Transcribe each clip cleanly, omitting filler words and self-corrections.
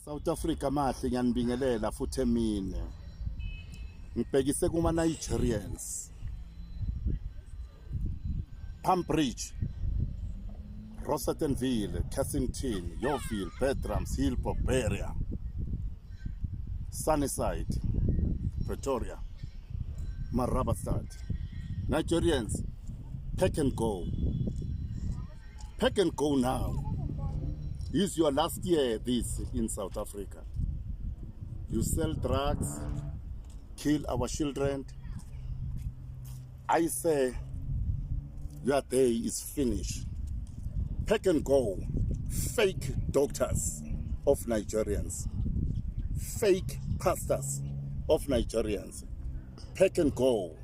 South Africa mahle ngiyanibingelela futhi emini. Ngibhekise kuma Nigerians. Palm Bridge, Rosettenville, Kensington, Yeoville, Bedrams, Hillbrook, Berea, Sunnyside, Pretoria, Marabastad. Nigerians, pack and go. Pack and go now. It's your last year this in South Africa. You sell drugs, kill our children. I say your day is finished. Pack and go. Fake doctors of Nigerians. Fake pastors of Nigerians. Pack and go.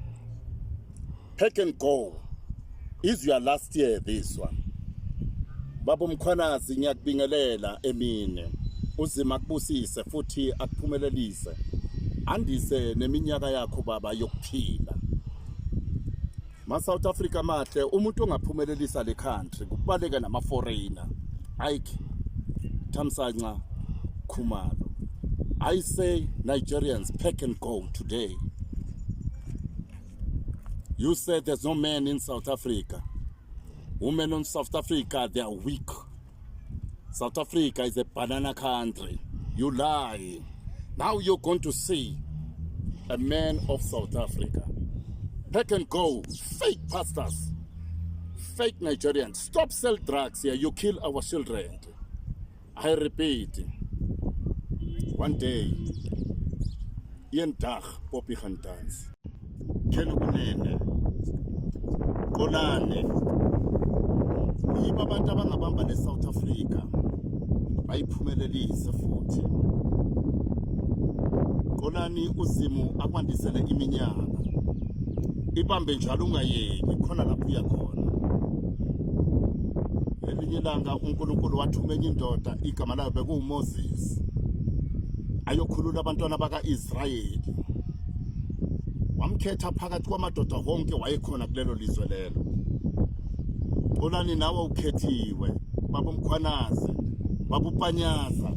Pack and go. It's your last year this one. Baba Mkhwanazi ngiyakubingelela emini. Uzima kubusise futhi akuphumelelise. Andise neminyaka yakho baba yokuphila. Ma South Africa mahle umuntu ongaphumelelisa le country kubaleka nama foreigner. Ike Thamsanqa Khumalo. I say Nigerians, pack and go today. You said there's no man in South Africa. Women in South Africa, they are weak. South Africa is a banana country. You lie. Now you're going to see a man of South Africa. Pack and go. Fake pastors. Fake Nigerians. Stop sell drugs here. You kill our children. I repeat. One day, Ian Dag, Poppy Hunters. Kelukunene. Kolane. Iba abantu abangabamba neSouth Africa bayiphumelelise futhi. Kolani uzimu akwandisele iminyaka. Ibambe njalo ungayeki khona lapho uya khona. Elinye ilanga uNkulunkulu wathumenya indoda igama layo bekuMoses. Ayokhulula abantwana bakaIsrayeli. Wamkhetha phakathi kwamadoda wonke wayekhona kulelo lizwe lelo. Olani nawe ukhethiwe, baba Mkhwanazi, baba uPanyaza.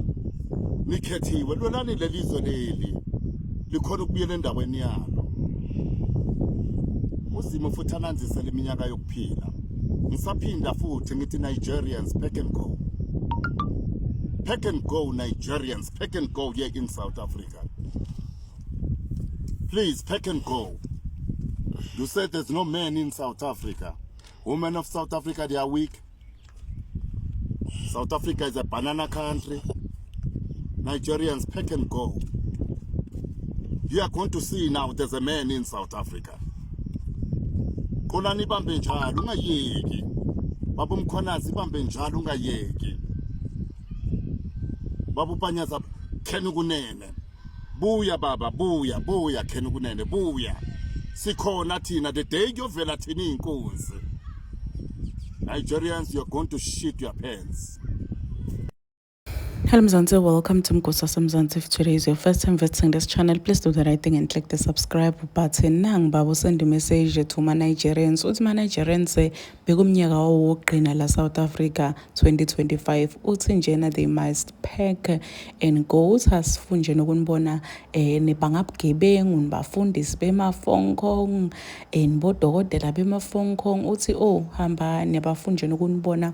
Nikhethiwe, lolani lelizwe leli. Likhona ukubuyela endaweni yalo. Uzimo futhi ananzise leminyaka yokuphila. Ngisaphinda futhi ngithi Nigerians, pack and go. Pack and go Nigerians, pack and go here in South Africa. Please, pack and go. You said there's no man in South Africa. Women of South Africa, they are weak. South Africa is a banana country. Nigerians, pack and go. You are going to see now there's a man in South Africa. Kolani bambe njalo ungayeki. Baba Mkhwanazi bambe njalo ungayeki. Baba uPanyaza Kenukunene. Buya baba, buya, buya Kenukunene, buya. Sikhona thina the day yovela thina inkunzi. Nigerians, you're going to shit your pants. Hello Mzansi, welcome to Mkosasa Mzansi. If today is your first time visiting this channel, please do the right thing and click the subscribe button. Nang babo send a message to my Nigerians. Uthi ma Nigerians bekumnyaka wokuqina la South Africa 2025. Uthi njena they must pack and go. Asifunje nokunibona nebangabugebengu nibafundisi bemafonkong nibodokotela bemafonkong. Uthi hamba nibafunje nokunibona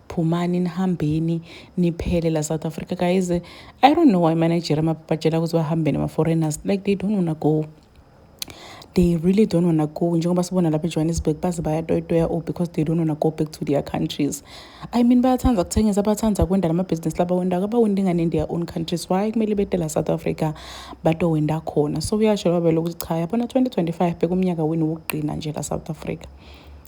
phumani nihambeni niphele la South Africa. Guys, I don't know why manager amabhajela ukuthi bahambe nama foreigners, like they don't want to go. They really don't want to go. Njengoba sibona lapha eJohannesburg baze bayatoyitoya because they don't want to go back to their countries. I mean bayathanda ukuthengisa, bayathanda kwenda lama business laba wenda abawendingane in their own countries. Why kumele bete la South Africa bato wenda khona? So uyasho babelo ukuthi cha yabona 2025 bekumnyaka wenu wokuqina nje la South Africa.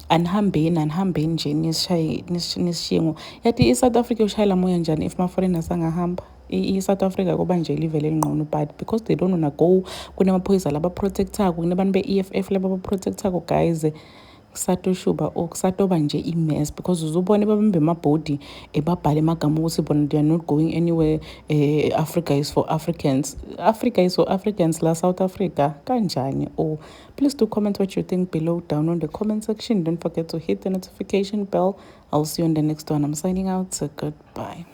Anihambeni nje nisishiyengo yathi iSouth Africa ushayela moya njani if ma foreigners angahamba. iSouth Africa kuba nje live lengqono, but because they don't wanna go kunamaphoyisa laba protector kunabantu beEFF laba protector guys kusatoshuba kusatoba nje imess because uzubona babambe amabhodi ebabhale amagama ukuthi bona they are not going anywhere. Africa is for Africans la South Africa kanjani? Please do comment what you think below down on the comment section. Don't forget to hit the notification bell. I'll see you on the next one. I'm signing out, so goodbye.